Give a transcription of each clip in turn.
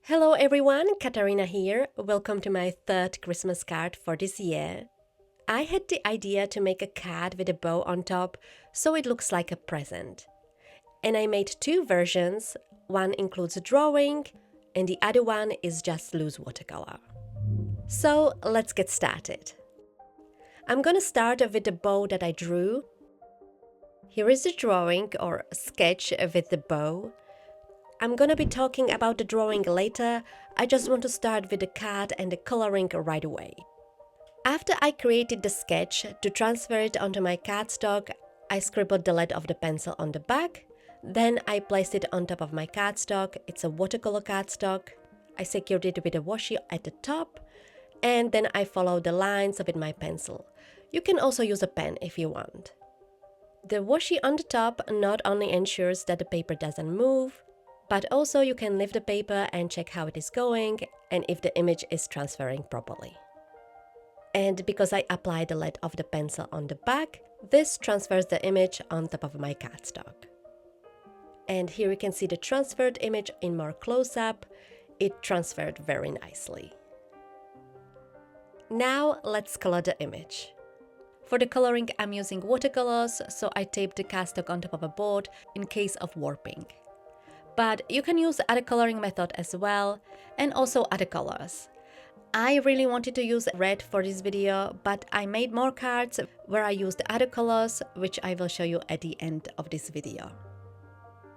Hello everyone, Katarina here. Welcome to my third Christmas card for this year. I had the idea to make a card with a bow on top so it looks like a present. And I made two versions. One includes a drawing and the other one is just loose watercolor. So let's get started. I'm gonna start with the bow that I drew. Here is the drawing or sketch with the bow. I'm gonna be talking about the drawing later. I just want to start with the card and the coloring right away. After I created the sketch, to transfer it onto my cardstock, I scribbled the lead of the pencil on the back. Then I placed it on top of my cardstock. It's a watercolor cardstock. I secured it with a washi at the top. And then I followed the lines with my pencil. You can also use a pen if you want. The washi on the top not only ensures that the paper doesn't move, but also you can lift the paper and check how it is going and if the image is transferring properly. And because I applied the lead of the pencil on the back, this transfers the image on top of my cardstock. And here you can see the transferred image in more close-up. It transferred very nicely. Now let's color the image. For the coloring, I'm using watercolors, so I taped the cardstock on top of a board in case of warping. But you can use other coloring method as well, and also other colors. I really wanted to use red for this video, but I made more cards where I used other colors, which I will show you at the end of this video.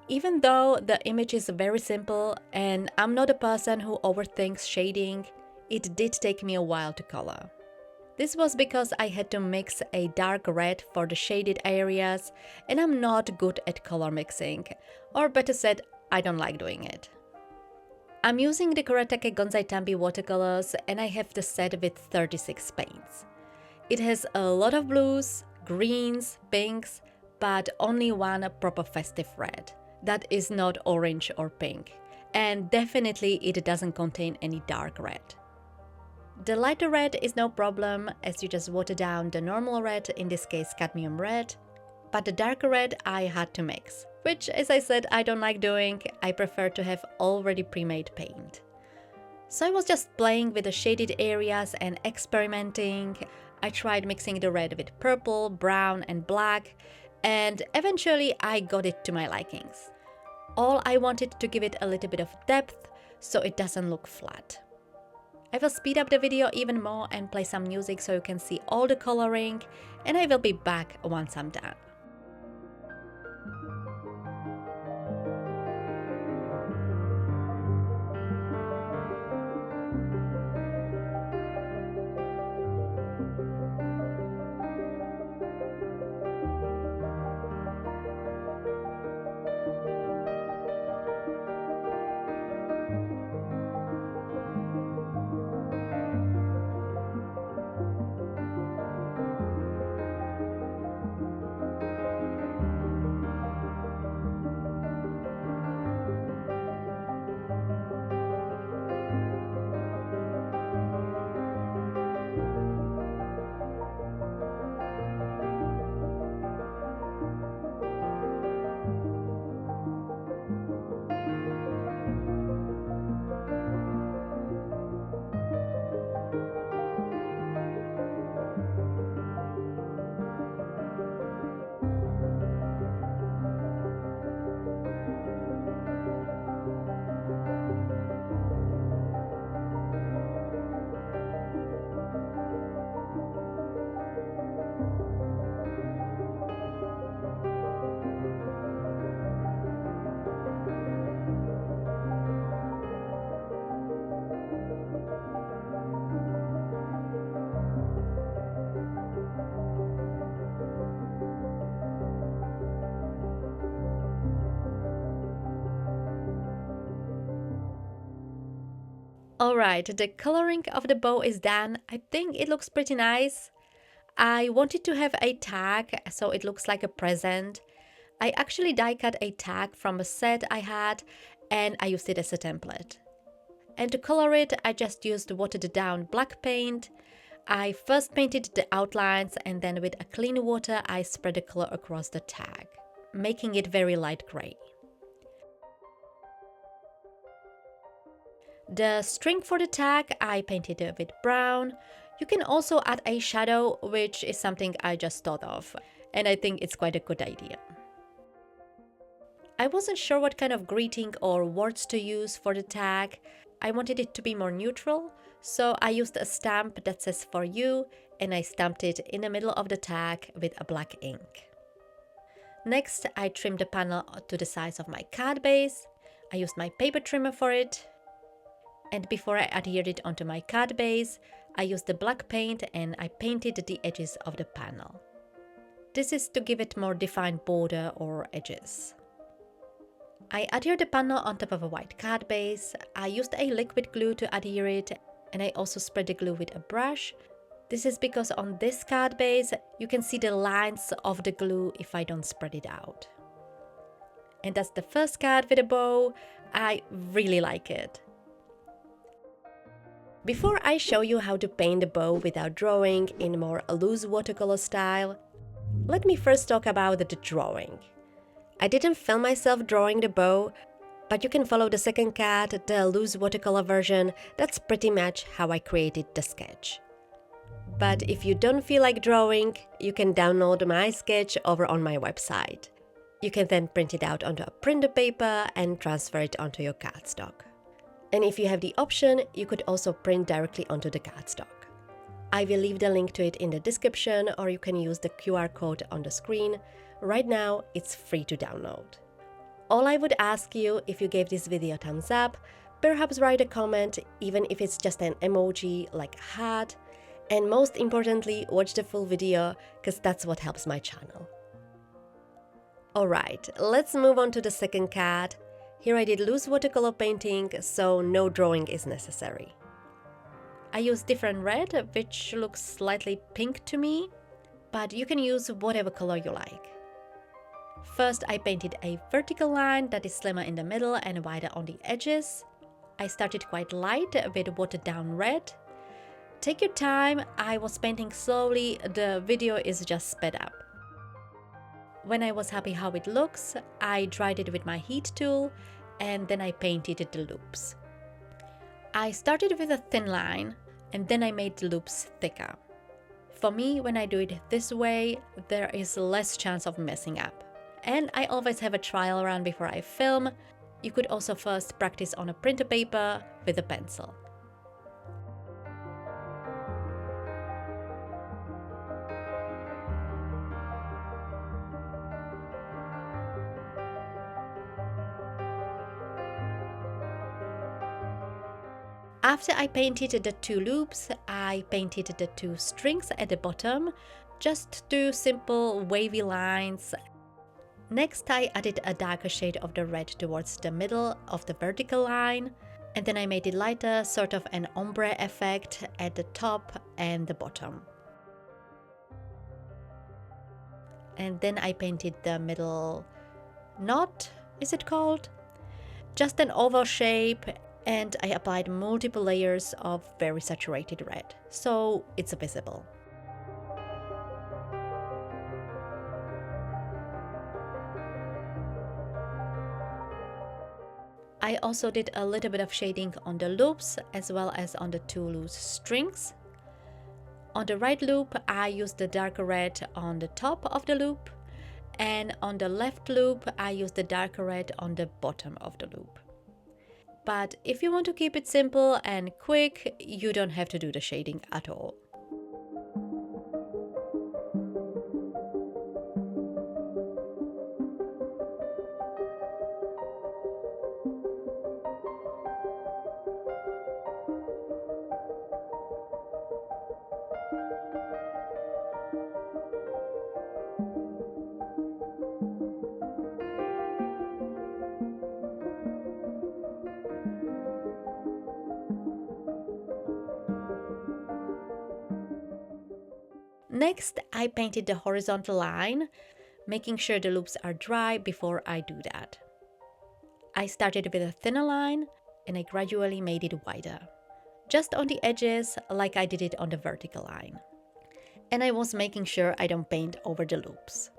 Even though the image is very simple and I'm not a person who overthinks shading, it did take me a while to color. This was because I had to mix a dark red for the shaded areas, and I'm not good at color mixing, or better said, I don't like doing it. I'm using the Kuretake Gonzai Tambi watercolors and I have the set with 36 paints. It has a lot of blues, greens, pinks, but only one proper festive red. That is not orange or pink. And definitely it doesn't contain any dark red. The lighter red is no problem as you just water down the normal red, in this case cadmium red. But the darker red I had to mix, which, as I said, I don't like doing. I prefer to have already pre-made paint. So I was just playing with the shaded areas and experimenting. I tried mixing the red with purple, brown and black, and eventually I got it to my likings. All I wanted to give it a little bit of depth so it doesn't look flat. I will speed up the video even more and play some music so you can see all the coloring, and I will be back once I'm done. Alright, the coloring of the bow is done. I think it looks pretty nice. I wanted to have a tag so it looks like a present. I actually die cut a tag from a set I had and I used it as a template. And to color it, I just used watered down black paint. I first painted the outlines and then with a clean water I spread the color across the tag, making it very light gray. The string for the tag I painted it with brown. You can also add a shadow, which is something I just thought of, and I think it's quite a good idea. I wasn't sure what kind of greeting or words to use for the tag. I wanted it to be more neutral, so I used a stamp that says "For You" and I stamped it in the middle of the tag with a black ink. Next, I trimmed the panel to the size of my card base. I used my paper trimmer for it. And before I adhered it onto my card base, I used the black paint and I painted the edges of the panel. This is to give it more defined border or edges. I adhered the panel on top of a white card base. I used a liquid glue to adhere it, and I also spread the glue with a brush. This is because on this card base, you can see the lines of the glue if I don't spread it out. And that's the first card with a bow. I really like it. Before I show you how to paint the bow without drawing in more loose watercolor style, let me first talk about the drawing. I didn't film myself drawing the bow, but you can follow the second card, the loose watercolor version. That's pretty much how I created the sketch. But if you don't feel like drawing, you can download my sketch over on my website. You can then print it out onto a printer paper and transfer it onto your cardstock. And if you have the option, you could also print directly onto the cardstock. I will leave the link to it in the description, or you can use the QR code on the screen. Right now, it's free to download. All I would ask you, if you gave this video a thumbs up, perhaps write a comment, even if it's just an emoji like a heart. And most importantly, watch the full video, because that's what helps my channel. Alright, let's move on to the second card. Here I did loose watercolor painting, so no drawing is necessary. I used different red, which looks slightly pink to me, but you can use whatever color you like. First, I painted a vertical line that is slimmer in the middle and wider on the edges. I started quite light with watered down red. Take your time, I was painting slowly, the video is just sped up. When I was happy how it looks, I dried it with my heat tool and then I painted the loops. I started with a thin line and then I made the loops thicker. For me, when I do it this way, there is less chance of messing up. And I always have a trial run before I film. You could also first practice on a printer paper with a pencil. After I painted the two loops, I painted the two strings at the bottom, just two simple wavy lines. Next, I added a darker shade of the red towards the middle of the vertical line, and then I made it lighter, sort of an ombre effect at the top and the bottom. And then I painted the middle knot, is it called? Just an oval shape, and I applied multiple layers of very saturated red, so it's visible. I also did a little bit of shading on the loops as well as on the two loose strings. On the right loop, I used the darker red on the top of the loop, and on the left loop, I used the darker red on the bottom of the loop. But if you want to keep it simple and quick, you don't have to do the shading at all. Next, I painted the horizontal line, making sure the loops are dry before I do that. I started with a thinner line and I gradually made it wider, just on the edges like I did it on the vertical line. And I was making sure I don't paint over the loops.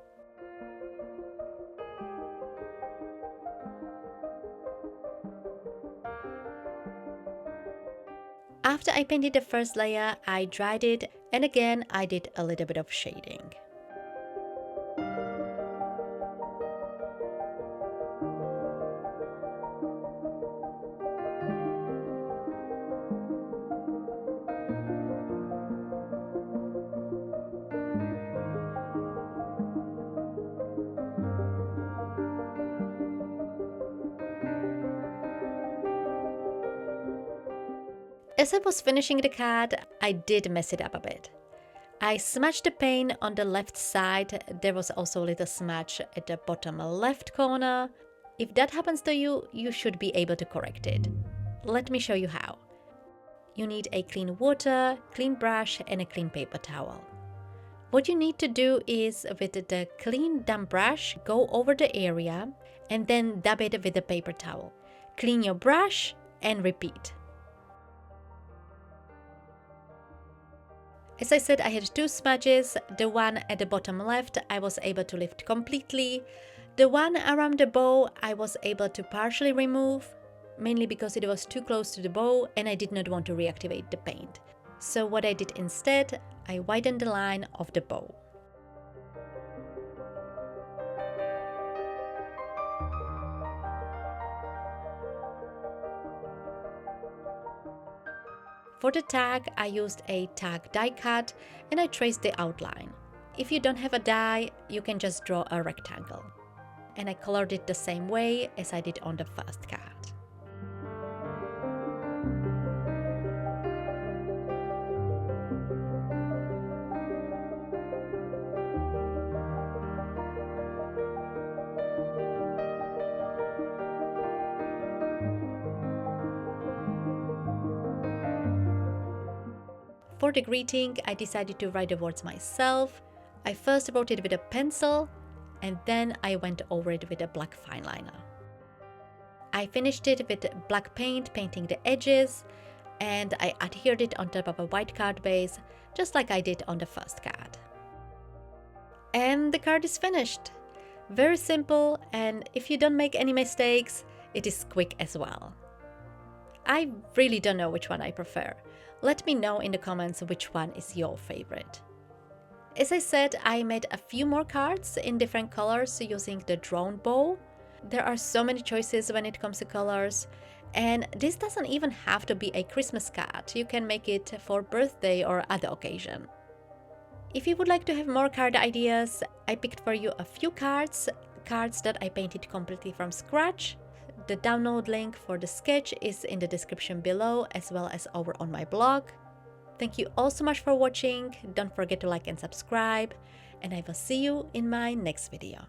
After I painted the first layer, I dried it, and again I did a little bit of shading. As I was finishing the card, I did mess it up a bit. I smudged the paint on the left side. There was also a little smudge at the bottom left corner. If that happens to you, you should be able to correct it. Let me show you how. You need a clean water, clean brush, and a clean paper towel. What you need to do is, with the clean damp brush, go over the area and then dab it with the paper towel. Clean your brush and repeat. As I said, I had two smudges. The one at the bottom left I was able to lift completely. The one around the bow I was able to partially remove, mainly because it was too close to the bow and I did not want to reactivate the paint. So what I did instead, I widened the line of the bow. For the tag, I used a tag die cut and I traced the outline. If you don't have a die, you can just draw a rectangle. And I colored it the same way as I did on the first card. For the greeting, I decided to write the words myself. I first wrote it with a pencil and then I went over it with a black fine liner. I finished it with black paint, painting the edges, and I adhered it on top of a white card base, just like I did on the first card. And the card is finished. Very simple, and if you don't make any mistakes, it is quick as well. I really don't know which one I prefer. Let me know in the comments which one is your favorite. As I said, I made a few more cards in different colors using the drone bow. There are so many choices when it comes to colors, and this doesn't even have to be a Christmas card. You can make it for birthday or other occasion. If you would like to have more card ideas, I picked for you a few cards that I painted completely from scratch. The download link for the sketch is in the description below, as well as over on my blog. Thank you all so much for watching. Don't forget to like and subscribe, and I will see you in my next video.